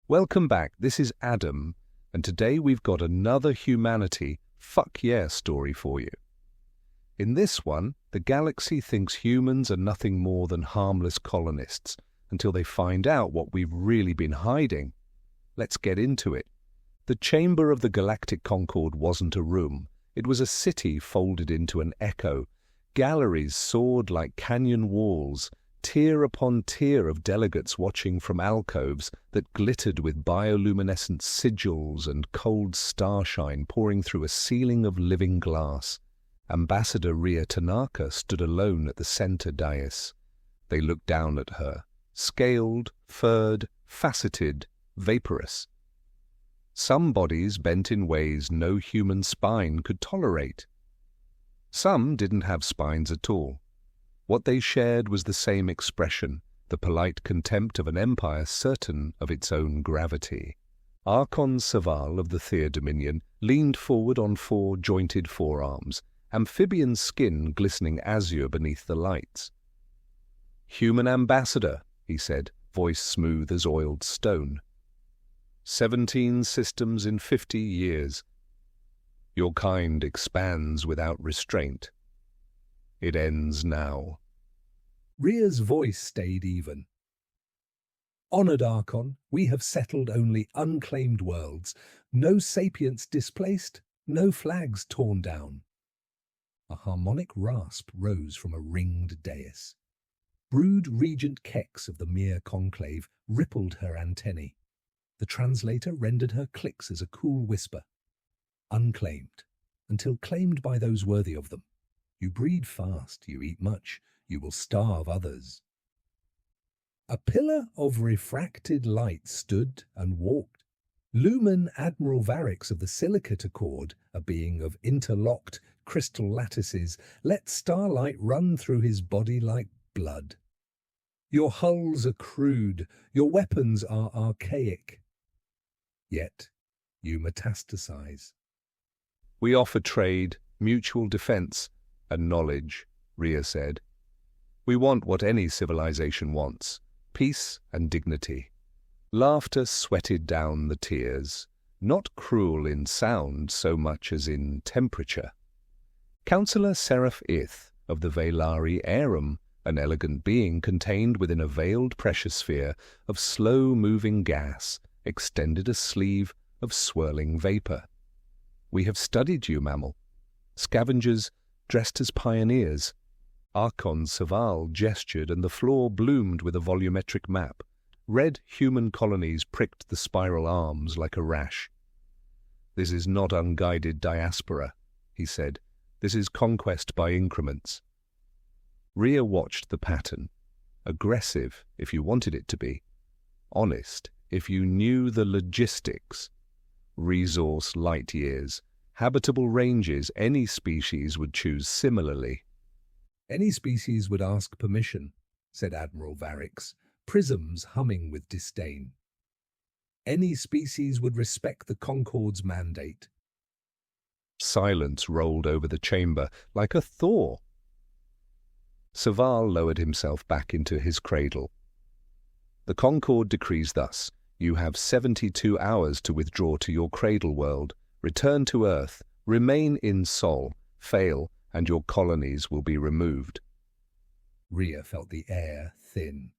Welcome back, this is Adam, and today we've got another humanity fuck yeah story for you. In this one, the galaxy thinks humans are nothing more than harmless colonists until they find out what we've really been hiding. Let's get into it. The chamber of the Galactic Concord wasn't a room. It was a city folded into an echo. Galleries soared like canyon walls, tier upon tier of delegates watching from alcoves that glittered with bioluminescent sigils and cold starshine pouring through a ceiling of living glass. Ambassador Ria Tanaka stood alone at the center dais. They looked down at her, scaled, furred, faceted, vaporous. Some bodies bent in ways no human spine could tolerate. Some didn't have spines at all. What they shared was the same expression, the polite contempt of an empire certain of its own gravity. Archon Saval of the Theer Dominion leaned forward on four jointed forearms, amphibian skin glistening azure beneath the lights. "Human ambassador," he said, voice smooth as oiled stone. 17 systems in 50 years. Your kind expands without restraint. It ends now. Ria's voice stayed even. Honored Archon, we have settled only unclaimed worlds. No sapients displaced, no flags torn down. A harmonic rasp rose from a ringed dais. Brood Regent Kex of the Mere Conclave rippled her antennae. The translator rendered her clicks as a cool whisper. Unclaimed, until claimed by those worthy of them. You breed fast, you eat much, you will starve others. A pillar of refracted light stood and walked. Lumen Admiral Varix of the Silicate Accord, a being of interlocked crystal lattices, let starlight run through his body like blood. Your hulls are crude, your weapons are archaic. Yet you metastasize. We offer trade, mutual defense, and knowledge, Ria said. We want what any civilization wants, peace and dignity. Laughter sweated down the tears, not cruel in sound so much as in temperature. Councillor Seraph Ith of the Velari Arum, an elegant being contained within a veiled pressure sphere of slow-moving gas, extended a sleeve of swirling vapor. We have studied you, mammal. Scavengers dressed as pioneers. Archon Saval gestured and the floor bloomed with a volumetric map. Red human colonies pricked the spiral arms like a rash. This is not unguided diaspora, he said. This is conquest by increments. Ria watched the pattern. Aggressive, if you wanted it to be. Honest, if you knew the logistics. Resource light years. Habitable ranges any species would choose similarly. Any species would ask permission, said Admiral Varix, prisms humming with disdain. Any species would respect the Concord's mandate. Silence rolled over the chamber like a thaw. Saval lowered himself back into his cradle. The Concord decrees thus. You have 72 hours to withdraw to your cradle world. Return to Earth, remain in Sol, fail, and your colonies will be removed. Ria felt the air thin.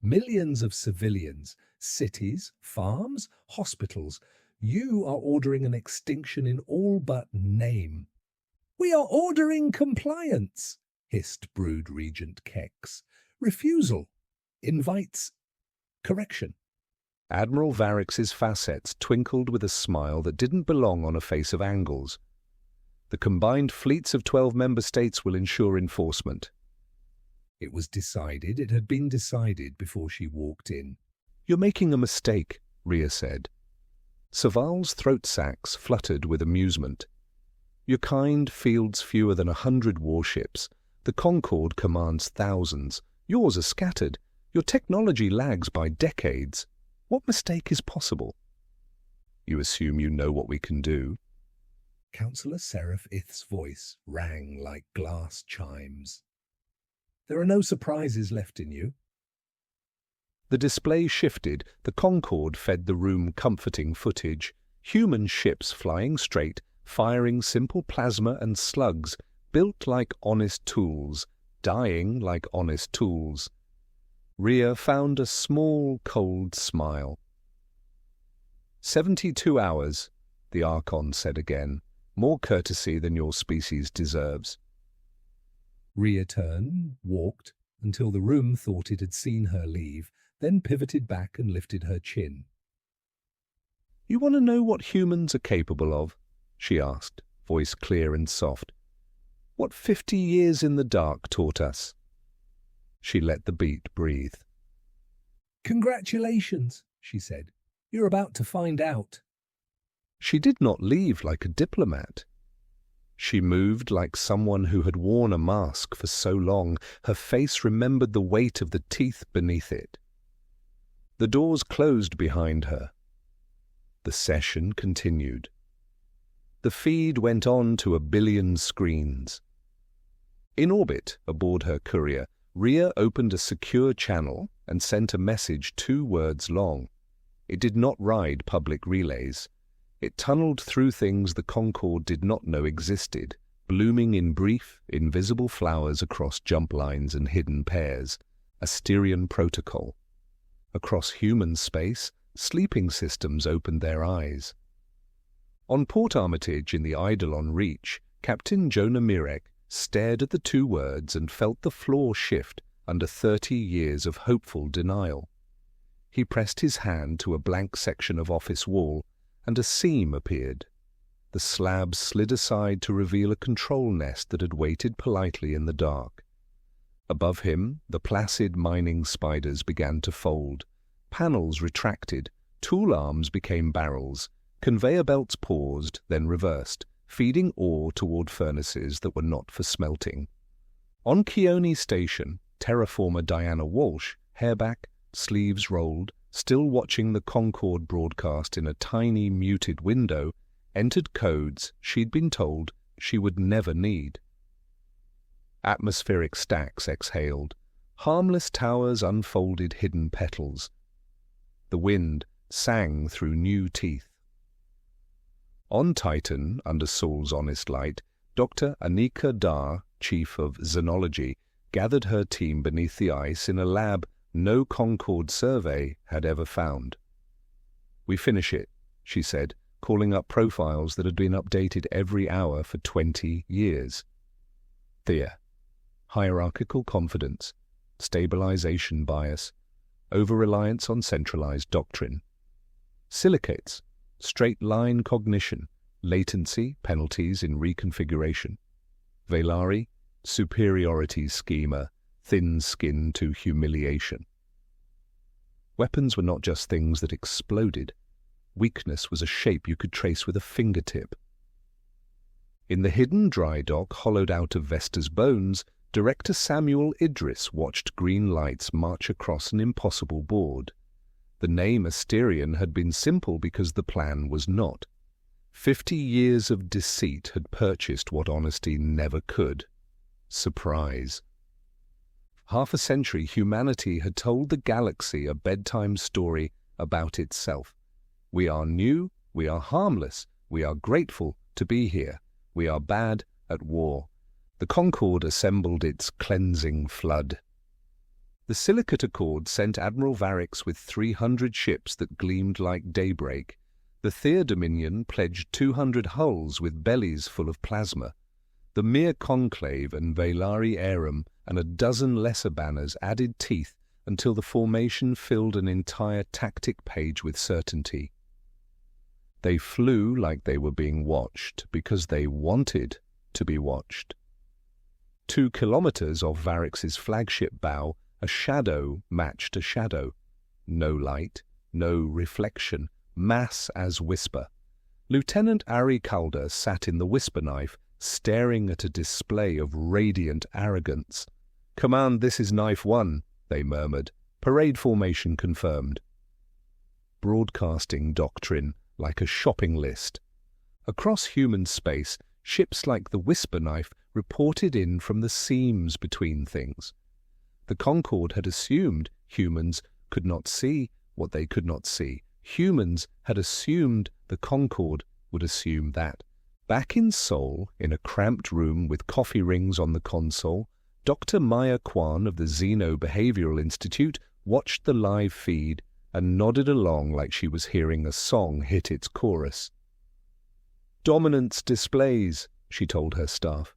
Millions of civilians, cities, farms, hospitals. You are ordering an extinction in all but name. We are ordering compliance, hissed Brood Regent Kex. Refusal invites correction. Admiral Varix's facets twinkled with a smile that didn't belong on a face of angles. The combined fleets of 12 member states will ensure enforcement. It was decided, it had been decided before she walked in. You're making a mistake, Ria said. Saval's throat sacs fluttered with amusement. Your kind fields fewer than 100 warships. The Concord commands thousands. Yours are scattered. Your technology lags by decades. What mistake is possible? You assume you know what we can do. Councillor Seraph Ith's voice rang like glass chimes. There are no surprises left in you. The display shifted, the Concorde fed the room comforting footage, human ships flying straight, firing simple plasma and slugs, built like honest tools, dying like honest tools. Rhea found a small, cold smile. 72 hours, the Archon said again, more courtesy than your species deserves. Rhea turned, walked, until the room thought it had seen her leave, then pivoted back and lifted her chin. You want to know what humans are capable of? She asked, voice clear and soft. What 50 years in the dark taught us. She let the beat breathe. Congratulations, she said. You're about to find out. She did not leave like a diplomat. She moved like someone who had worn a mask for so long, her face remembered the weight of the teeth beneath it. The doors closed behind her. The session continued. The feed went on to 1 billion screens. In orbit, aboard her courier, Rhea opened a secure channel and sent a message 2 words long. It did not ride public relays. It tunneled through things the Concorde did not know existed, blooming in brief, invisible flowers across jump lines and hidden pairs. Asterion Protocol. Across human space, sleeping systems opened their eyes. On Port Armitage in the Eidolon Reach, Captain Jonah Mirek stared at the 2 words and felt the floor shift under 30 years of hopeful denial. He pressed his hand to a blank section of office wall, and a seam appeared. The slab slid aside to reveal a control nest that had waited politely in the dark. Above him, the placid mining spiders began to fold. Panels retracted, tool arms became barrels, conveyor belts paused, then reversed, feeding ore toward furnaces that were not for smelting. On Keone Station, terraformer Diana Walsh, hairback, sleeves rolled, still watching the Concorde broadcast in a tiny muted window, entered codes she'd been told she would never need. Atmospheric stacks exhaled. Harmless towers unfolded hidden petals. The wind sang through new teeth. On Titan, under Saul's honest light, Dr. Anika Dar, chief of Xenology, gathered her team beneath the ice in a lab no Concorde survey had ever found. We finish it, she said, calling up profiles that had been updated every hour for 20 years. Thea. Hierarchical confidence, stabilization bias, over-reliance on centralized doctrine. Silicates, straight-line cognition, latency, penalties in reconfiguration. Velari, superiority schema, thin skin to humiliation. Weapons were not just things that exploded. Weakness was a shape you could trace with a fingertip. In the hidden dry dock hollowed out of Vesta's bones, Director Samuel Idris watched green lights march across an impossible board. The name Asterion had been simple because the plan was not. 50 years of deceit had purchased what honesty never could. Surprise. Half a century, humanity had told the galaxy a bedtime story about itself. We are new, we are harmless, we are grateful to be here, we are bad at war. The Concorde assembled its cleansing flood. The Silicate Accord sent Admiral Varix with 300 ships that gleamed like daybreak. The Thea Dominion pledged 200 hulls with bellies full of plasma. The Mir Conclave and Velari Arum and a dozen lesser banners added teeth until the formation filled an entire tactic page with certainty. They flew like they were being watched because they wanted to be watched. 2 kilometers off Varix's flagship bow, a shadow matched a shadow. No light, no reflection, mass as whisper. Lieutenant Ari Calder sat in the whisper knife, staring at a display of radiant arrogance. "Command, this is Knife 1, they murmured. Parade formation confirmed. Broadcasting doctrine like a shopping list. Across human space, ships like the Whisper Knife reported in from the seams between things. The Concorde had assumed humans could not see what they could not see. Humans had assumed the Concord would assume that. Back in Seoul, in a cramped room with coffee rings on the console, Dr. Maya Kwan of the Xeno Behavioral Institute watched the live feed and nodded along like she was hearing a song hit its chorus. "Dominance displays," she told her staff.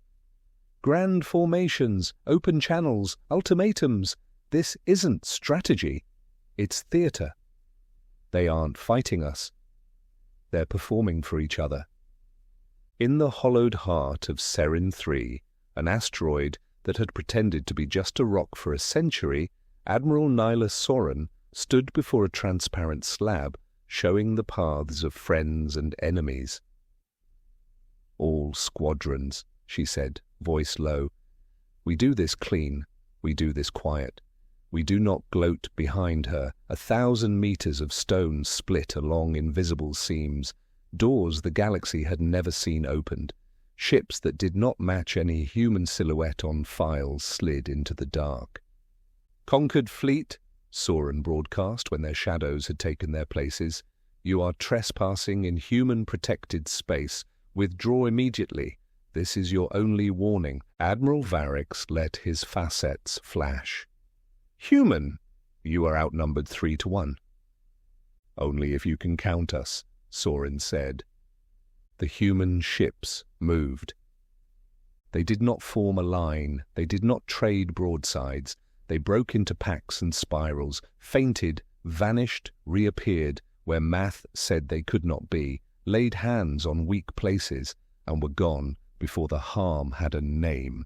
"Grand formations, open channels, ultimatums. This isn't strategy. It's theater. They aren't fighting us. They're performing for each other." In the hollowed heart of Serin 3, an asteroid that had pretended to be just a rock for a century, Admiral Nyla Soren stood before a transparent slab, showing the paths of friends and enemies. "All squadrons," she said, voice low. "We do this clean. We do this quiet. We do not gloat behind her. 1,000 meters of stone split along invisible seams, doors the galaxy had never seen opened. Ships that did not match any human silhouette on files slid into the dark. "Conquered fleet," Soren broadcast when their shadows had taken their places, "you are trespassing in human-protected space. Withdraw immediately. This is your only warning." Admiral Varix let his facets flash. "Human, you are outnumbered 3-1. "Only if you can count us," Soren said. The human ships moved. They did not form a line. They did not trade broadsides. They broke into packs and spirals, fainted, vanished, reappeared where math said they could not be, laid hands on weak places, and were gone before the harm had a name.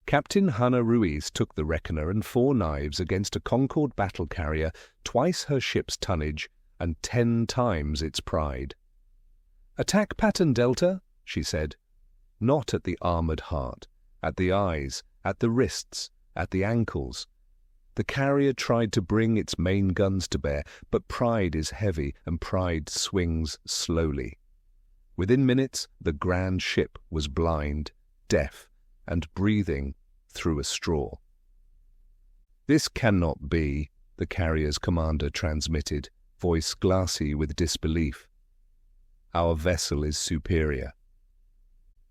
Captain Hannah Ruiz took the Reckoner and 4 knives against a Concorde battle carrier, twice her ship's tonnage and 10 times its pride. "Attack pattern Delta," she said. Not at the armored heart, at the eyes, at the wrists, at the ankles. The carrier tried to bring its main guns to bear, but pride is heavy and pride swings slowly. Within minutes, the grand ship was blind, deaf, and breathing through a straw. "This cannot be," the carrier's commander transmitted, voice glassy with disbelief. "Our vessel is superior."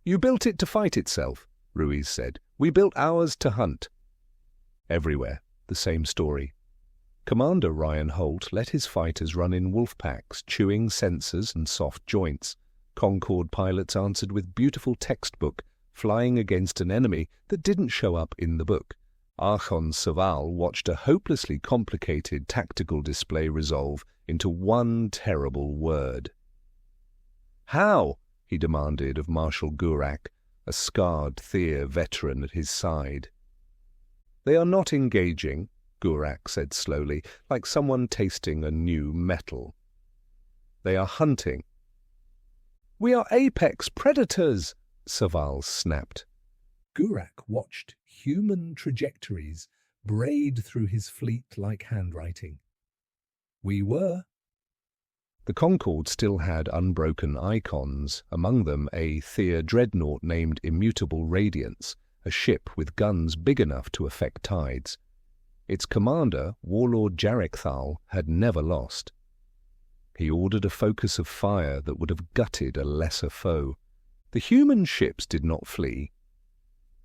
"You built it to fight itself," Ruiz said. "We built ours to hunt." Everywhere, the same story. Commander Ryan Holt let his fighters run in wolf packs, chewing sensors and soft joints. Concorde pilots answered with beautiful textbook, flying against an enemy that didn't show up in the book. Archon Saval watched a hopelessly complicated tactical display resolve into one terrible word. "How?" he demanded of Marshal Gurak, a scarred Theer veteran at his side. "They are not engaging," Gurak said slowly, like someone tasting a new metal. "They are hunting." "We are apex predators," Saval snapped. Gurak watched human trajectories braid through his fleet like handwriting. "We were." The Concorde still had unbroken icons, among them a Theer dreadnought named Immutable Radiance, a ship with guns big enough to affect tides. Its commander, Warlord Jarekthal, had never lost. He ordered a focus of fire that would have gutted a lesser foe. The human ships did not flee.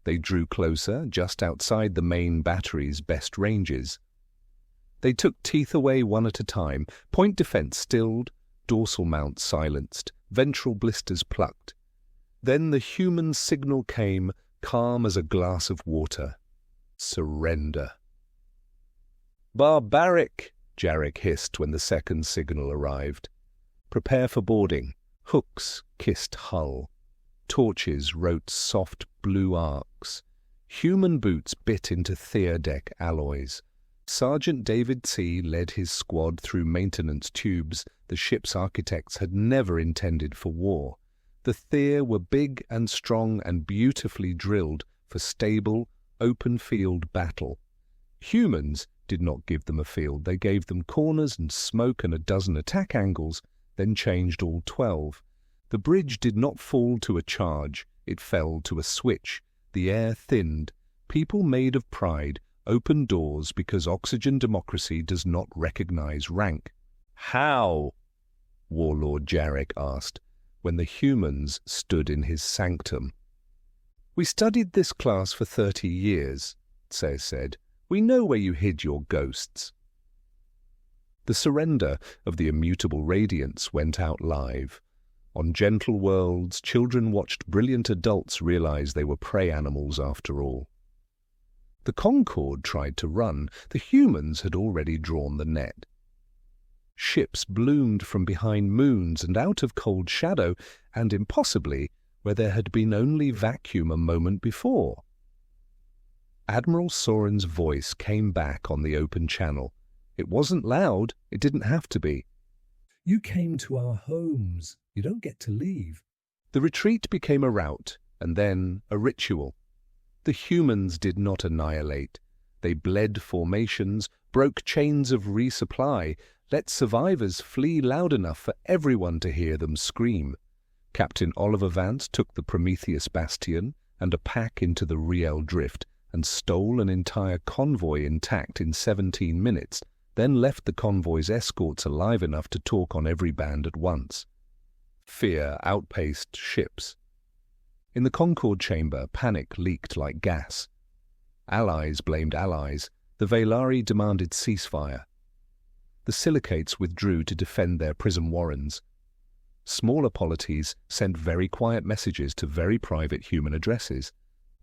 They drew closer, just outside the main battery's best ranges. They took teeth away one at a time, point defense stilled, dorsal mount silenced, ventral blisters plucked. Then the human signal came, calm as a glass of water. Surrender. "Barbaric," Jarek hissed when the second signal arrived. "Prepare for boarding." Hooks kissed hull. Torches wrote soft blue arcs. Human boots bit into Theer deck alloys. Sergeant David C. led his squad through maintenance tubes the ship's architects had never intended for war. The Theer were big and strong and beautifully drilled for stable, open-field battle. Humans did not give them a field. They gave them corners and smoke and a dozen attack angles, then changed all 12. The bridge did not fall to a charge. It fell to a switch. The air thinned. People made of pride Open doors because oxygen democracy does not recognize rank. How? Warlord Jarek asked, when the humans stood in his sanctum. We studied this class for 30 years, Tse said. We know where you hid your ghosts. The surrender of the immutable radiance went out live. On gentle worlds, children watched brilliant adults realize they were prey animals after all. The Concorde tried to run. The humans had already drawn the net. Ships bloomed from behind moons and out of cold shadow, and impossibly, where there had been only vacuum a moment before. Admiral Soren's voice came back on the open channel. It wasn't loud. It didn't have to be. You came to our homes. You don't get to leave. The retreat became a rout, and then a ritual. The humans did not annihilate. They bled formations, broke chains of resupply, let survivors flee loud enough for everyone to hear them scream. Captain Oliver Vance took the Prometheus Bastion and a pack into the Riel Drift and stole an entire convoy intact in 17 minutes, then left the convoy's escorts alive enough to talk on every band at once. Fear outpaced ships. In the Concorde chamber, panic leaked like gas. Allies blamed allies. The Velari demanded ceasefire. The Silicates withdrew to defend their prison warrens. Smaller polities sent very quiet messages to very private human addresses.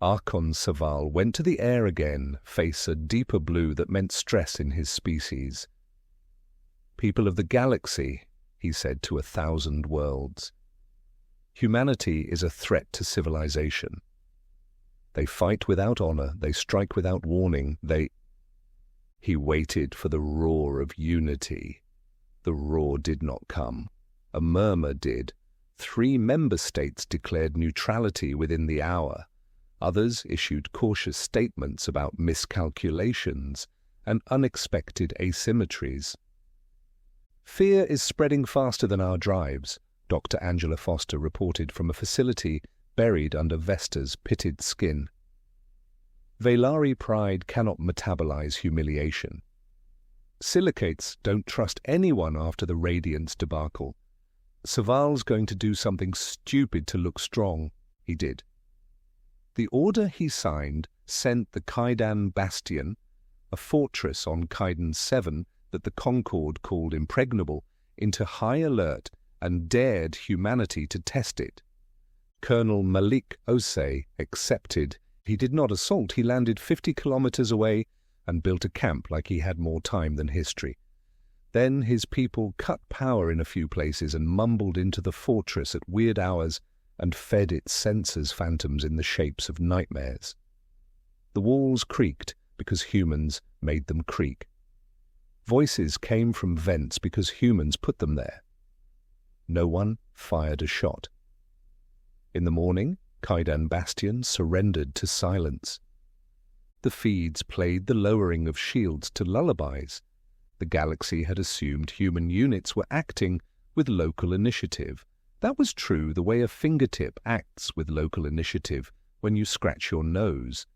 Archon Saval went to the air again, face a deeper blue that meant stress in his species. People of the galaxy, he said to 1,000 worlds. Humanity is a threat to civilization. They fight without honor, they strike without warning, He waited for the roar of unity. The roar did not come. A murmur did. 3 member states declared neutrality within the hour. Others issued cautious statements about miscalculations and unexpected asymmetries. Fear is spreading faster than our drives, Dr. Angela Foster reported from a facility buried under Vesta's pitted skin. Velari pride cannot metabolize humiliation. Silicates don't trust anyone after the Radiance debacle. Saval's going to do something stupid to look strong. He did. The order he signed sent the Kaidan Bastion, a fortress on Kaidan 7 that the Concorde called impregnable, into high alert and dared humanity to test it. Colonel Malik Osei accepted. He did not assault. He landed 50 kilometers away and built a camp like he had more time than history. Then his people cut power in a few places and mumbled into the fortress at weird hours and fed its sensors phantoms in the shapes of nightmares. The walls creaked because humans made them creak. Voices came from vents because humans put them there. No one fired a shot. In the morning, Kaidan Bastion surrendered to silence. The feeds played the lowering of shields to lullabies. The galaxy had assumed human units were acting with local initiative. That was true the way a fingertip acts with local initiative when you scratch your nose.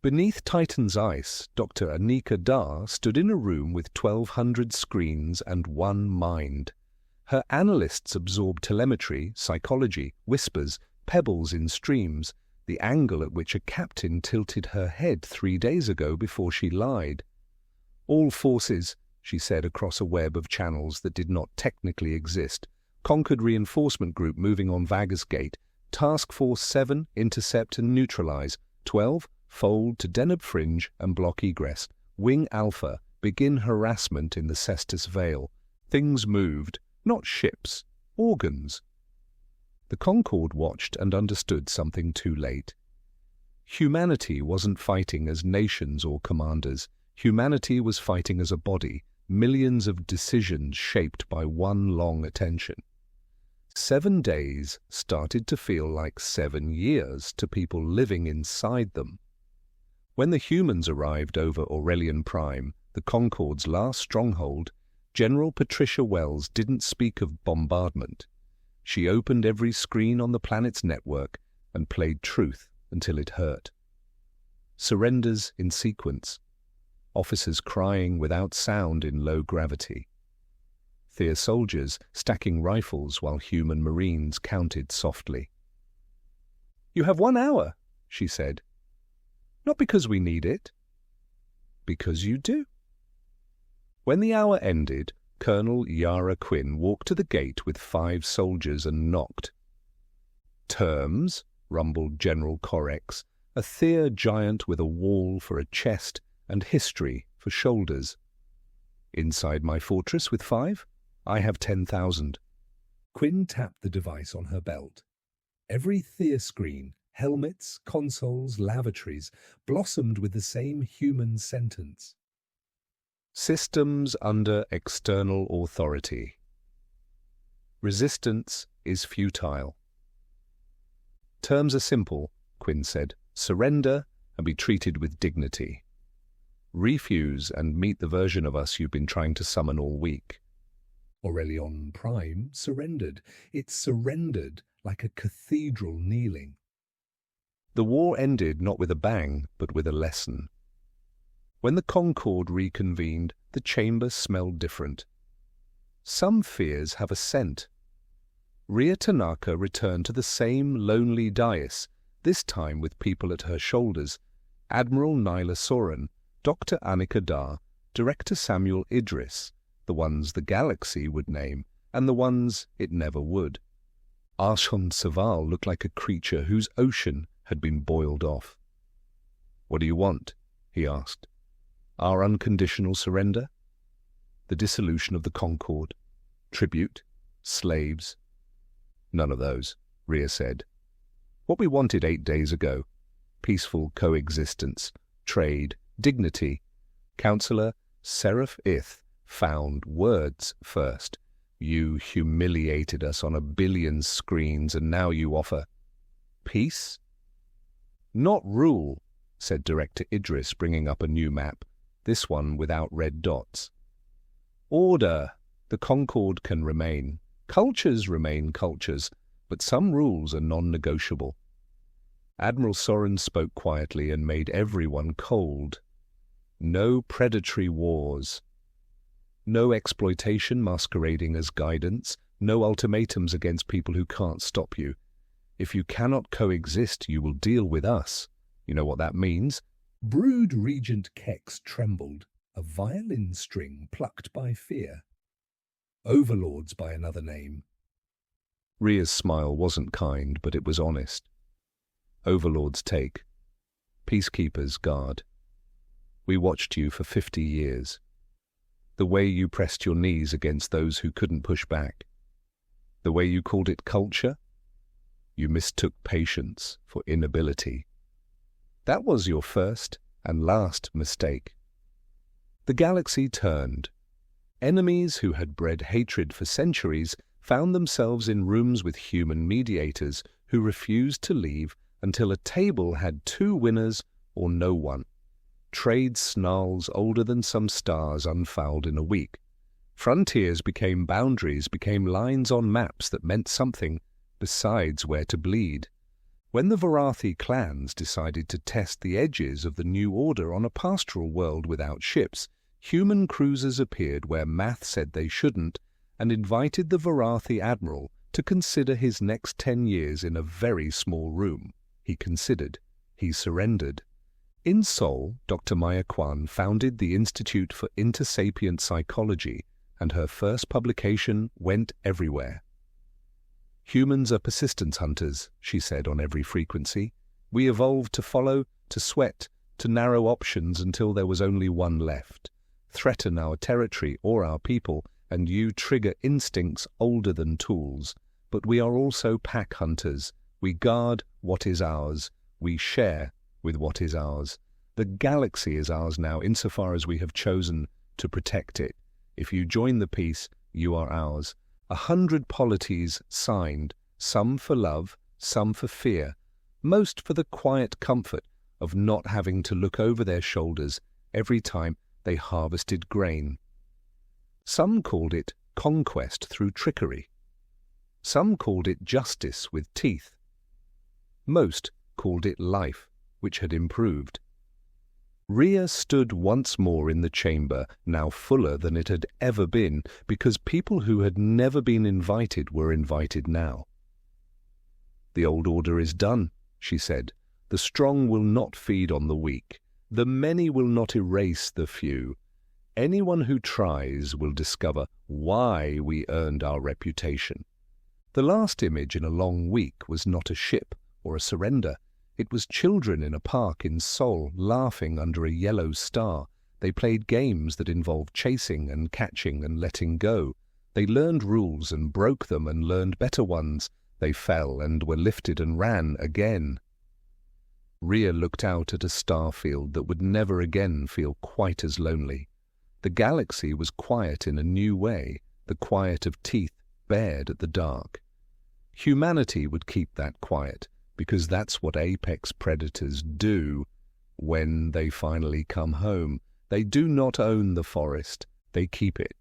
Beneath Titan's ice, Dr. Anika Dar stood in a room with 1,200 screens and one mind. Her analysts absorbed telemetry, psychology, whispers, pebbles in streams, the angle at which a captain tilted her head 3 days ago before she lied. All forces, she said across a web of channels that did not technically exist. Conquered Reinforcement Group moving on Vagus Gate. Task Force 7, intercept and neutralize. 12, fold to Deneb Fringe and block egress. Wing Alpha, begin harassment in the Cestus Vale. Things moved, not ships, organs. The Concorde watched and understood something too late. Humanity wasn't fighting as nations or commanders. Humanity was fighting as a body, millions of decisions shaped by one long attention. 7 days started to feel like 7 years to people living inside them. When the humans arrived over Aurelian Prime, the Concorde's last stronghold, General Patricia Wells didn't speak of bombardment. She opened every screen on the planet's network and played truth until it hurt. Surrenders in sequence. officers crying without sound in low gravity. Theer soldiers stacking rifles while human marines counted softly. "You have 1 hour," she said. "Not because we need it. Because you do." When the hour ended, Colonel Yara Quinn walked to the gate with 5 soldiers and knocked. "Terms," rumbled General Corex, a Theer giant with a wall for a chest and history for shoulders. "Inside my fortress with 5? I have 10,000. Quinn tapped the device on her belt. Every Theer screen, helmets, consoles, lavatories, blossomed with the same human sentence. Systems under external authority. Resistance is futile. Terms are simple, Quinn said. Surrender and be treated with dignity. Refuse and meet the version of us you've been trying to summon all week. Aurelion Prime surrendered. It surrendered like a cathedral kneeling. The war ended not with a bang, but with a lesson. When the Concord reconvened, the chamber smelled different. Some fears have a scent. Rhea Tanaka returned to the same lonely dais, this time with people at her shoulders: Admiral Nyla Soren, Dr. Annika Dar, Director Samuel Idris, the ones the galaxy would name, and the ones it never would. Archon Saval looked like a creature whose ocean had been boiled off. "What do you want?" he asked. "Our unconditional surrender? The dissolution of the Concord? Tribute? Slaves?" "None of those," Rhea said. "What we wanted 8 days ago: peaceful coexistence, trade, dignity. Counselor Seraph Ith found words first. You humiliated us on 1 billion screens, and now you offer peace?" "Not rule," said Director Idris, bringing up a new map, this one without red dots. "Order. The Concord can remain. Cultures remain cultures, but some rules are non-negotiable." Admiral Soren spoke quietly and made everyone cold. No predatory wars. No exploitation masquerading as guidance. No ultimatums against people who can't stop you. If you cannot coexist, you will deal with us. You know what that means? Brood Regent Kex trembled, a violin string plucked by fear. Overlords by another name. Rhea's smile wasn't kind, but it was honest. Overlords take. Peacekeepers guard. We watched you for 50 years. The way you pressed your knees against those who couldn't push back. The way you called it culture. You mistook patience for inability. That was your first and last mistake. The galaxy turned. Enemies who had bred hatred for centuries found themselves in rooms with human mediators who refused to leave until a table had 2 winners or no one. Trade snarls older than some stars unfouled in a week. Frontiers became boundaries, became lines on maps that meant something besides where to bleed. When the Varathi clans decided to test the edges of the new order on a pastoral world without ships, human cruisers appeared where math said they shouldn't, and invited the Varathi admiral to consider his next 10 years in a very small room. He considered. He surrendered. In Seoul, Dr. Maya Kwan founded the Institute for Intersapient Psychology, and her first publication went everywhere. "Humans are persistence hunters," she said on every frequency. "We evolved to follow, to sweat, to narrow options until there was only one left. Threaten our territory or our people, and you trigger instincts older than tools. But we are also pack hunters. We guard what is ours. We share with what is ours. The galaxy is ours now insofar as we have chosen to protect it. If you join the peace, you are ours. 100 polities signed, some for love, some for fear, most for the quiet comfort of not having to look over their shoulders every time they harvested grain. Some called it conquest through trickery. Some called it justice with teeth. Most called it life, which had improved. Rhea stood once more in the chamber, now fuller than it had ever been, because people who had never been invited were invited now. "The old order is done," she said. "The strong will not feed on the weak. The many will not erase the few. Anyone who tries will discover why we earned our reputation." The last image in a long week was not a ship or a surrender. It was children in a park in Seoul laughing under a yellow star. They played games that involved chasing and catching and letting go. They learned rules and broke them and learned better ones. They fell and were lifted and ran again. Rhea looked out at a star field that would never again feel quite as lonely. The galaxy was quiet in a new way, the quiet of teeth bared at the dark. Humanity would keep that quiet, because that's what apex predators do when they finally come home. They do not own the forest, they keep it.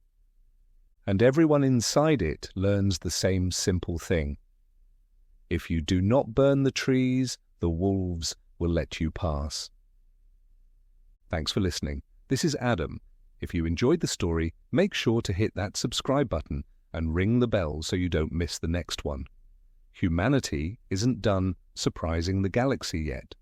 And everyone inside it learns the same simple thing. If you do not burn the trees, the wolves will let you pass. Thanks for listening. This is Adam. If you enjoyed the story, make sure to hit that subscribe button and ring the bell so you don't miss the next one. Humanity isn't done surprising the galaxy yet.